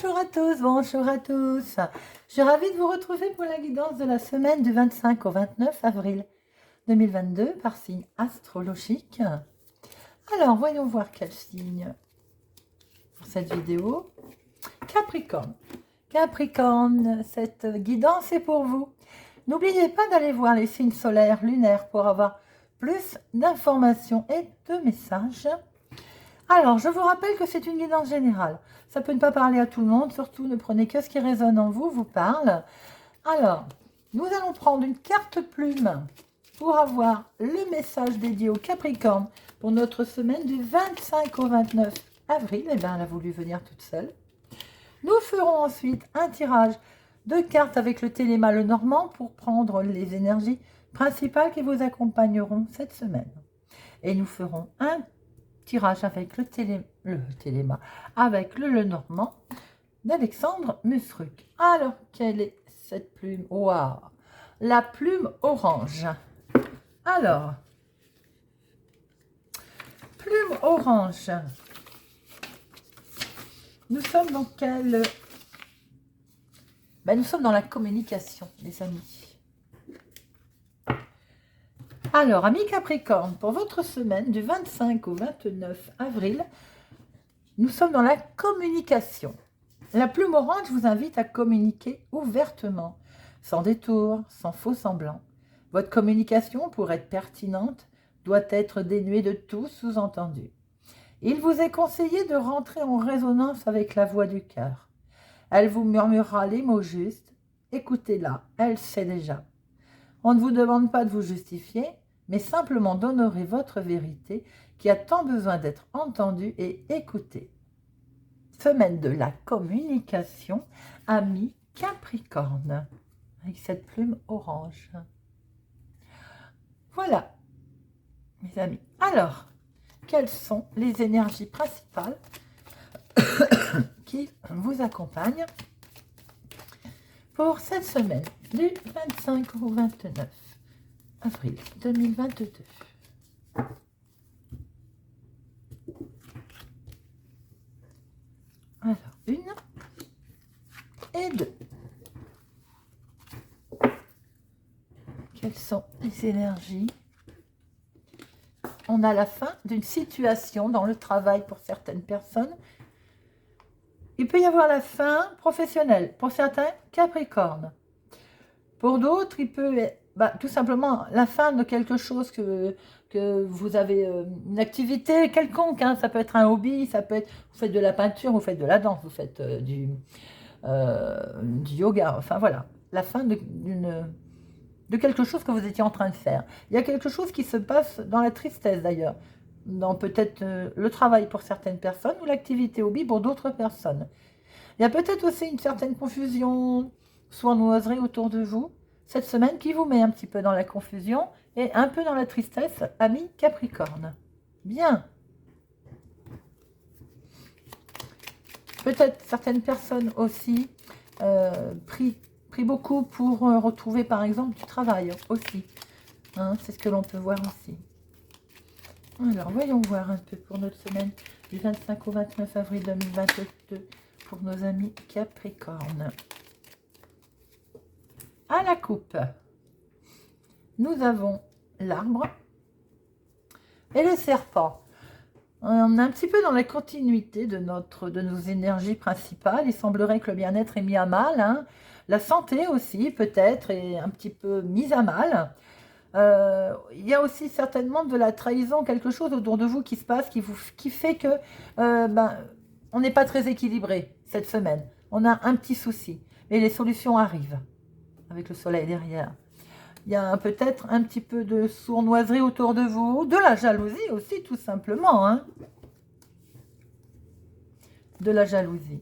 Bonjour à tous, bonjour à tous. Je suis ravie de vous retrouver pour la guidance de la semaine du 25 au 29 avril 2022 par signe astrologique. Alors, voyons voir quel signe pour cette vidéo. Capricorne. Capricorne, cette guidance est pour vous. N'oubliez pas d'aller voir les signes solaires, lunaires pour avoir plus d'informations et de messages. Alors, je vous rappelle que c'est une guidance générale. Ça peut ne pas parler à tout le monde, surtout ne prenez que ce qui résonne en vous, vous parle. Alors, nous allons prendre une carte plume pour avoir le message dédié au Capricorne pour notre semaine du 25 au 29 avril. Eh bien, elle a voulu venir toute seule. Nous ferons ensuite un tirage de cartes avec le téléma le normand pour prendre les énergies principales qui vous accompagneront cette semaine. Et nous ferons un tirage avec le téléma, avec le Lenormand d'Alexandre Musruc. Alors, quelle est cette plume? Waouh, la plume orange. Alors, plume orange. Nous sommes dans quelle... nous sommes dans la communication, les amis. Alors, amis Capricorne, pour votre semaine du 25 au 29 avril, nous sommes dans la communication. La plume orange vous invite à communiquer ouvertement, sans détour, sans faux semblant. Votre communication, pour être pertinente, doit être dénuée de tout sous-entendu. Il vous est conseillé de rentrer en résonance avec la voix du cœur. Elle vous murmurera les mots justes. Écoutez-la, elle sait déjà. On ne vous demande pas de vous justifier, mais simplement d'honorer votre vérité qui a tant besoin d'être entendue et écoutée. Semaine de la communication, ami Capricorne, avec cette plume orange. Voilà, mes amis. Alors, quelles sont les énergies principales qui vous accompagnent pour cette semaine du 25 au 29 avril 2022. Alors, 1 et 2. Quelles sont les énergies? On a la fin d'une situation dans le travail pour certaines personnes. Il peut y avoir la fin professionnelle pour certains Capricornes. Pour d'autres, il peut tout simplement la fin de quelque chose que vous avez, une activité quelconque. Hein, ça peut être un hobby, ça peut être, vous faites de la peinture, vous faites de la danse, vous faites du yoga. Enfin voilà, la fin de quelque chose que vous étiez en train de faire. Il y a quelque chose qui se passe dans la tristesse d'ailleurs, dans peut-être le travail pour certaines personnes ou l'activité hobby pour d'autres personnes. Il y a peut-être aussi une certaine confusion, sournoiserie autour de vous, cette semaine qui vous met un petit peu dans la confusion et un peu dans la tristesse, ami Capricorne. Bien. Peut-être certaines personnes aussi prient beaucoup pour retrouver par exemple du travail aussi. Hein, c'est ce que l'on peut voir aussi. Alors, voyons voir un peu pour notre semaine du 25 au 29 avril 2022 pour nos amis Capricorne. À la coupe, nous avons l'arbre et le serpent. On est un petit peu dans la continuité de nos énergies principales. Il semblerait que le bien-être est mis à mal. Hein. La santé aussi, peut-être, est un petit peu mise à mal. Il y a aussi certainement de la trahison, quelque chose autour de vous qui se passe, qui fait que on n'est pas très équilibré cette semaine. On a un petit souci, mais les solutions arrivent avec le soleil derrière. Il y a peut-être un petit peu de sournoiserie autour de vous, de la jalousie aussi, tout simplement. Hein. De la jalousie.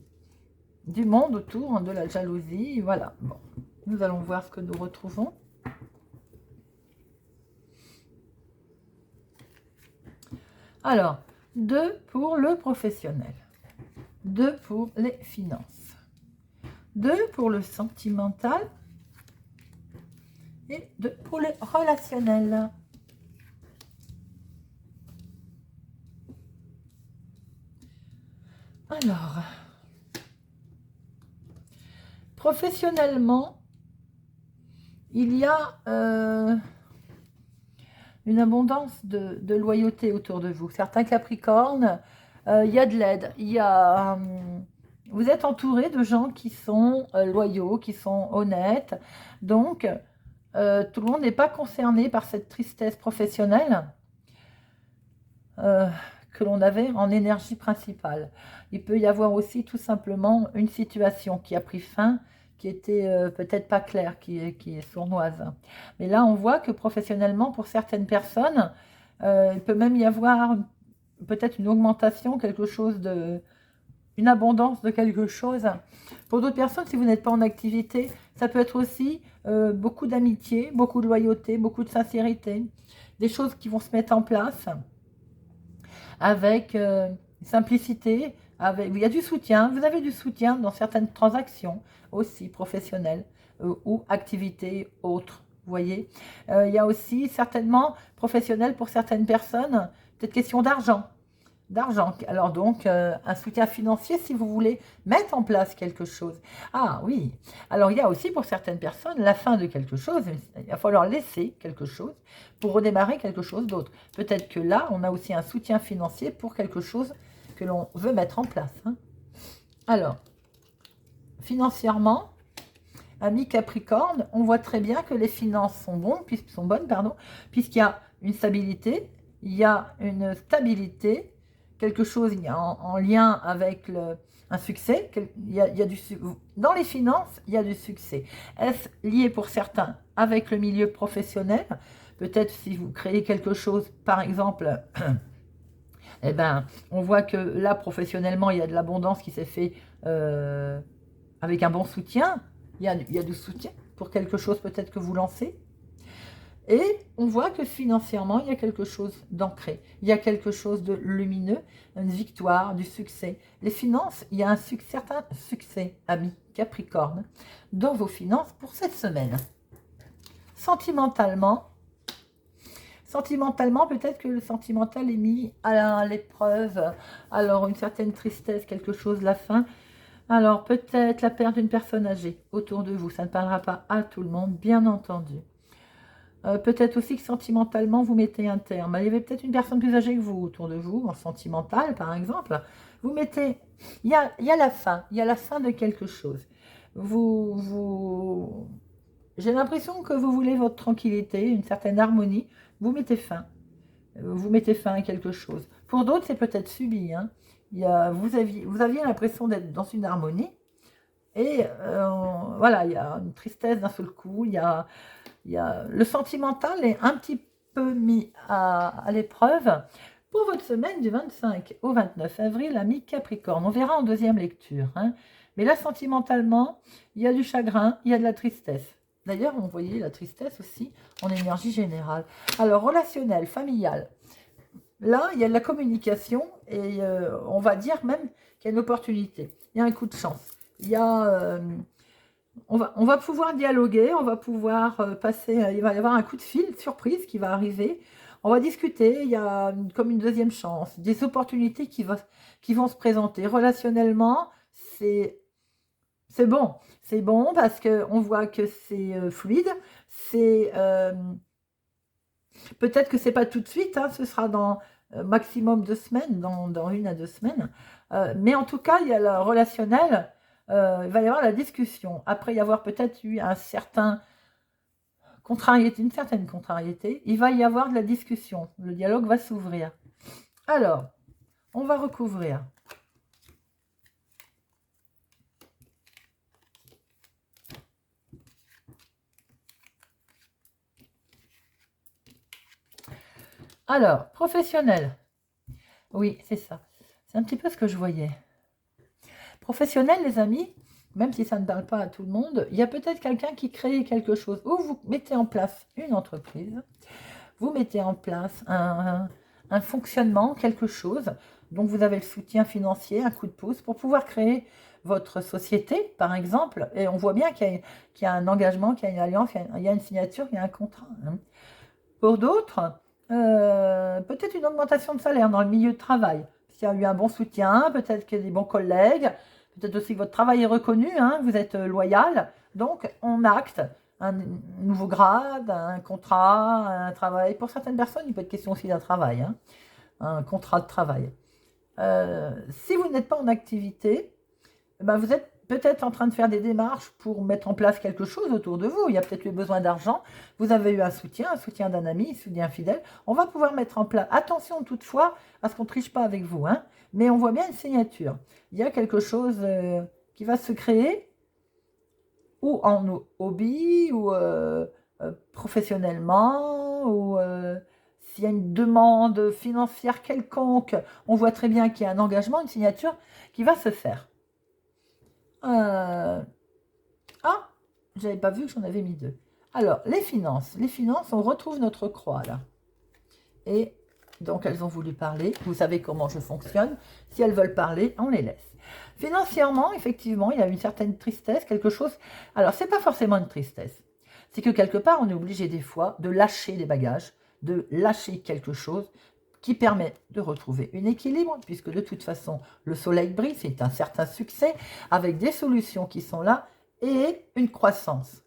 Du monde autour, hein, de la jalousie, voilà. Bon, nous allons voir ce que nous retrouvons. Alors, 2 pour le professionnel, 2 pour les finances, 2 pour le sentimental et 2 pour le relationnel. Alors, Professionnellement, il y a une abondance de loyauté autour de vous. Certains Capricornes, il y a de l'aide. Vous êtes entouré de gens qui sont loyaux, qui sont honnêtes. Donc, tout le monde n'est pas concerné par cette tristesse professionnelle que l'on avait en énergie principale. Il peut y avoir aussi tout simplement une situation qui a pris fin, qui était peut-être pas claire, qui est sournoise. Mais là, on voit que professionnellement, pour certaines personnes, il peut même y avoir peut-être une augmentation, quelque chose une abondance de quelque chose. Pour d'autres personnes, si vous n'êtes pas en activité, ça peut être aussi beaucoup d'amitié, beaucoup de loyauté, beaucoup de sincérité, des choses qui vont se mettre en place avec simplicité, il y a du soutien, vous avez du soutien dans certaines transactions aussi professionnelles ou activités autres, vous voyez. Il y a aussi certainement professionnel pour certaines personnes, peut-être question d'argent. Alors donc, un soutien financier si vous voulez mettre en place quelque chose. Ah oui, alors il y a aussi pour certaines personnes la fin de quelque chose, il va falloir laisser quelque chose pour redémarrer quelque chose d'autre. Peut-être que là, on a aussi un soutien financier pour quelque chose que l'on veut mettre en place. Hein. Alors, financièrement, ami Capricorne, on voit très bien que les finances sont bonnes, puisqu'il y a une stabilité, il y a une stabilité, quelque chose en lien avec un succès. Dans les finances, il y a du succès. Est-ce lié pour certains avec le milieu professionnel? Peut-être si vous créez quelque chose, par exemple, eh ben, on voit que là, professionnellement, il y a de l'abondance qui s'est fait avec un bon soutien. Il y a du soutien pour quelque chose peut-être que vous lancez. Et on voit que financièrement, il y a quelque chose d'ancré. Il y a quelque chose de lumineux, une victoire, du succès. Les finances, il y a un certain succès, amis Capricorne, dans vos finances pour cette semaine. Sentimentalement, peut-être que le sentimental est mis à l'épreuve. Alors, une certaine tristesse, quelque chose, la fin. Alors, peut-être la perte d'une personne âgée autour de vous. Ça ne parlera pas à tout le monde, bien entendu. Peut-être aussi que sentimentalement, vous mettez un terme. Il y avait peut-être une personne plus âgée que vous autour de vous, en sentimental, par exemple. Vous mettez... Il y a la fin. Il y a la fin de quelque chose. J'ai l'impression que vous voulez votre tranquillité, une certaine harmonie. Vous mettez fin. Vous mettez fin à quelque chose. Pour d'autres, c'est peut-être subi. Hein. Vous aviez l'impression d'être dans une harmonie. Et voilà, il y a une tristesse d'un seul coup. Le sentimental est un petit peu mis à l'épreuve. Pour votre semaine du 25 au 29 avril, ami Capricorne, on verra en deuxième lecture. Hein. Mais là, sentimentalement, il y a du chagrin, il y a de la tristesse. D'ailleurs, on voyait la tristesse aussi en énergie générale. Alors, relationnel, familial. Là, il y a de la communication et on va dire même qu'il y a une opportunité. Il y a un coup de chance. Il y a... on va pouvoir dialoguer, on va pouvoir passer... il va y avoir un coup de fil, surprise, qui va arriver. On va discuter, il y a comme une deuxième chance, des opportunités qui vont se présenter. Relationnellement, c'est bon. C'est bon parce qu'on voit que c'est fluide. Peut-être que c'est pas tout de suite, hein, ce sera dans maximum 2 semaines, dans 1 à 2 semaines. Mais en tout cas, il y a le relationnel, il va y avoir la discussion. Après y avoir peut-être eu une certaine contrariété, il va y avoir de la discussion. Le dialogue va s'ouvrir. Alors, on va recouvrir. Alors, professionnel. Oui, c'est ça. C'est un petit peu ce que je voyais. Professionnel, les amis, même si ça ne parle pas à tout le monde, il y a peut-être quelqu'un qui crée quelque chose. Ou vous mettez en place une entreprise, vous mettez en place un fonctionnement, quelque chose. Donc, vous avez le soutien financier, un coup de pouce pour pouvoir créer votre société, par exemple. Et on voit bien qu'il y a un engagement, qu'il y a une alliance, il y a une signature, il y a un contrat. Hein. Pour d'autres, peut-être une augmentation de salaire dans le milieu de travail. S'il y a eu un bon soutien, peut-être qu'il y a des bons collègues, peut-être aussi que votre travail est reconnu, hein, vous êtes loyal, donc on acte un nouveau grade, un contrat, un travail. Pour certaines personnes, il peut être question aussi d'un travail, hein, un contrat de travail. Si vous n'êtes pas en activité, ben vous êtes peut-être en train de faire des démarches pour mettre en place quelque chose autour de vous. Il y a peut-être eu besoin d'argent. Vous avez eu un soutien d'un ami, un soutien fidèle. On va pouvoir mettre en place. Attention toutefois à ce qu'on ne triche pas avec vous, hein, mais on voit bien une signature. Il y a quelque chose qui va se créer, ou en hobby, ou professionnellement, ou s'il y a une demande financière quelconque, on voit très bien qu'il y a un engagement, une signature qui va se faire. Ah, j'avais pas vu que j'en avais mis 2. Alors, les finances. Les finances, on retrouve notre croix, là. Et donc, elles ont voulu parler. Vous savez comment je fonctionne. Si elles veulent parler, on les laisse. Financièrement, effectivement, il y a une certaine tristesse, quelque chose... Alors, c'est pas forcément une tristesse. C'est que quelque part, on est obligé des fois de lâcher des bagages, de lâcher quelque chose qui permet de retrouver un équilibre, puisque de toute façon, le soleil brille, c'est un certain succès, avec des solutions qui sont là, et une croissance.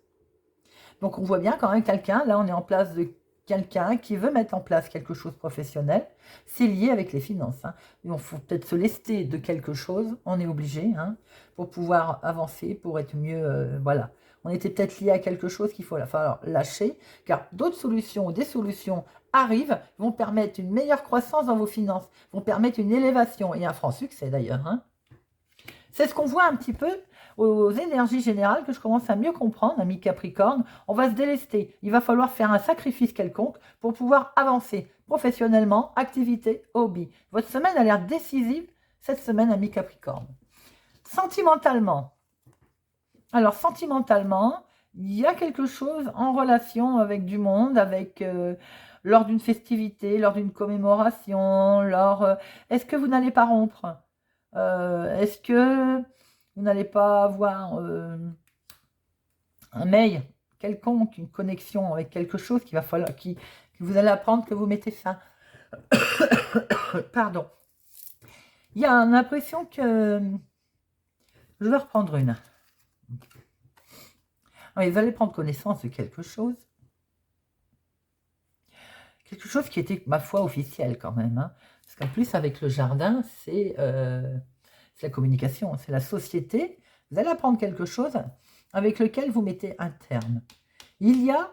Donc, on voit bien quand même quelqu'un, là, on est en place de quelqu'un qui veut mettre en place quelque chose de professionnel, c'est lié avec les finances. Hein. Il faut peut-être se lester de quelque chose, on est obligé, hein, pour pouvoir avancer, pour être mieux, voilà. On était peut-être lié à quelque chose qu'il faut falloir lâcher, car d'autres solutions ou des solutions arrivent, vont permettre une meilleure croissance dans vos finances, vont permettre une élévation, et un franc succès d'ailleurs. Hein. C'est ce qu'on voit un petit peu aux énergies générales que je commence à mieux comprendre, ami Capricorne. On va se délester. Il va falloir faire un sacrifice quelconque pour pouvoir avancer professionnellement, activité, hobby. Votre semaine a l'air décisive cette semaine, ami Capricorne. Sentimentalement. Alors, sentimentalement, il y a quelque chose en relation avec du monde, avec lors d'une festivité, lors d'une commémoration, est-ce que vous n'allez pas rompre? Est-ce que vous n'allez pas avoir un mail quelconque, une connexion avec quelque chose qui va falloir, que vous allez apprendre que vous mettez fin. Pardon. Il y a une impression que... Je vais reprendre une. Alors, vous allez prendre connaissance de quelque chose. Quelque chose qui était, ma foi, officiel quand même. Hein. Parce qu'en plus, avec le jardin, c'est la communication, c'est la société. Vous allez apprendre quelque chose avec lequel vous mettez un terme. Il y a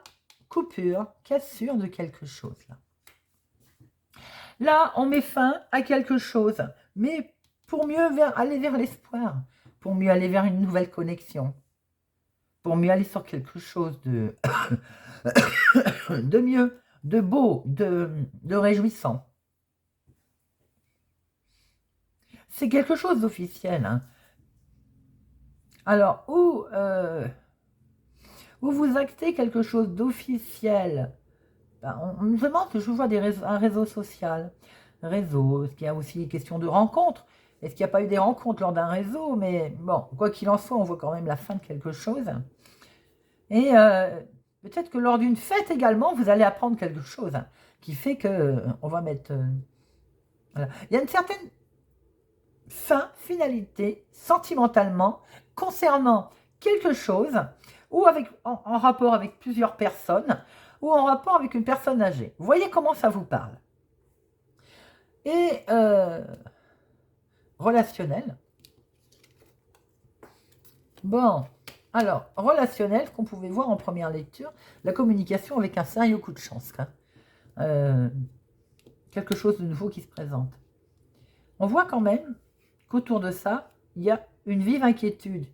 coupure, cassure de quelque chose. Là, on met fin à quelque chose, mais pour mieux aller vers l'espoir, pour mieux aller vers une nouvelle connexion, pour mieux aller sur quelque chose de, de mieux, de beau, de réjouissant. C'est quelque chose d'officiel. Hein. Alors, où vous actez quelque chose d'officiel, ben, on me demande que je vois un réseau social. Réseau, est-ce qu'il y a aussi question de rencontres? Est-ce qu'il n'y a pas eu des rencontres lors d'un réseau? Mais bon, quoi qu'il en soit, on voit quand même la fin de quelque chose. Et peut-être que lors d'une fête également, vous allez apprendre quelque chose hein, qui fait que on va mettre... voilà. Il y a une certaine finalité, sentimentalement, concernant quelque chose, ou en rapport avec plusieurs personnes, ou en rapport avec une personne âgée. Vous voyez comment ça vous parle. Et relationnel. Bon, alors, relationnel, qu'on pouvait voir en première lecture, la communication avec un sérieux coup de chance. Hein. Quelque chose de nouveau qui se présente. On voit quand même qu'autour de ça, il y a une vive inquiétude,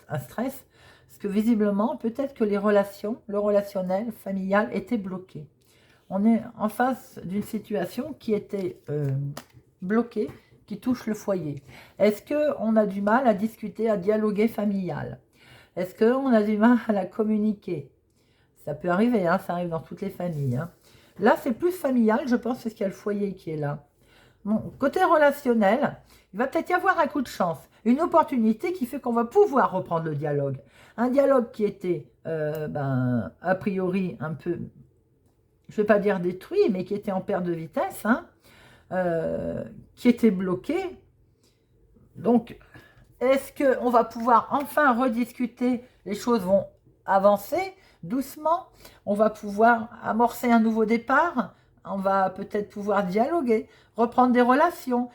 un stress, parce que visiblement, peut-être que les relations, le relationnel, familial, étaient bloqués. On est en face d'une situation qui était bloquée, qui touche le foyer. Est-ce qu'on a du mal à discuter, à dialoguer familial? Est-ce qu'on a du mal à la communiquer? Ça peut arriver, hein, ça arrive dans toutes les familles. Hein. Là, c'est plus familial, je pense, parce qu'il y a le foyer qui est là. Bon, côté relationnel, il va peut-être y avoir un coup de chance, une opportunité qui fait qu'on va pouvoir reprendre le dialogue. Un dialogue qui était, a priori, un peu, je ne vais pas dire détruit, mais qui était en perte de vitesse, hein, qui était bloqué. Donc, Est-ce qu'on va pouvoir enfin rediscuter? Les choses vont avancer doucement. On va pouvoir amorcer un nouveau départ. On va peut-être pouvoir dialoguer, reprendre des relations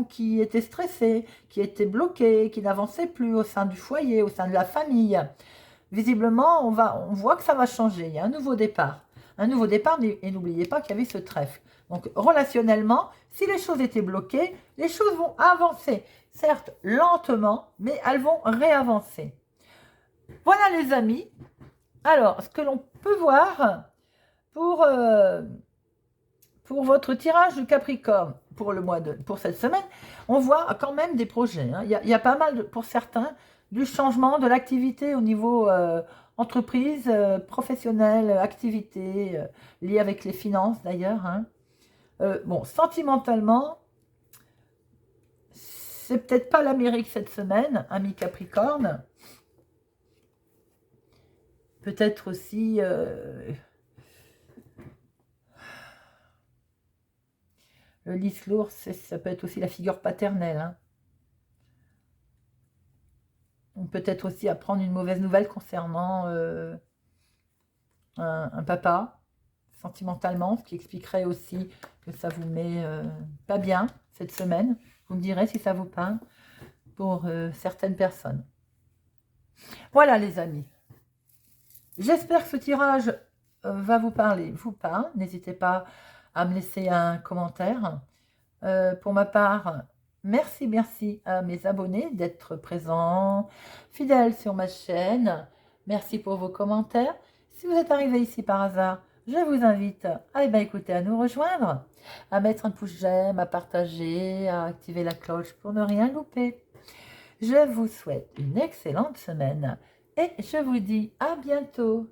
qui étaient stressées, qui étaient bloquées, qui n'avançaient plus au sein du foyer, au sein de la famille. Visiblement, on voit que ça va changer. Il y a un nouveau départ. Un nouveau départ, et n'oubliez pas qu'il y avait ce trèfle. Donc, relationnellement, si les choses étaient bloquées, les choses vont avancer. Certes, lentement, mais elles vont réavancer. Voilà les amis. Alors, ce que l'on peut voir pour votre tirage du Capricorne pour cette semaine, on voit quand même des projets. Hein. Il y a pas mal, pour certains, du changement de l'activité au niveau entreprise, professionnelle, activité, liée avec les finances d'ailleurs. Hein. Bon, sentimentalement, c'est peut-être pas l'Amérique cette semaine, ami Capricorne. Peut-être aussi le lys lourd, ça peut être aussi la figure paternelle. Hein. Peut-être aussi apprendre une mauvaise nouvelle concernant un papa, sentimentalement, ce qui expliquerait aussi que ça vous met pas bien cette semaine. Vous me direz si ça vous parle pour certaines personnes. Voilà les amis. J'espère que ce tirage va vous parler, vous parle. N'hésitez pas à me laisser un commentaire. Pour ma part, merci à mes abonnés d'être présents, fidèles sur ma chaîne. Merci pour vos commentaires. Si vous êtes arrivé ici par hasard, je vous invite à nous rejoindre, à mettre un pouce j'aime, à partager, à activer la cloche pour ne rien louper. Je vous souhaite une excellente semaine et je vous dis à bientôt.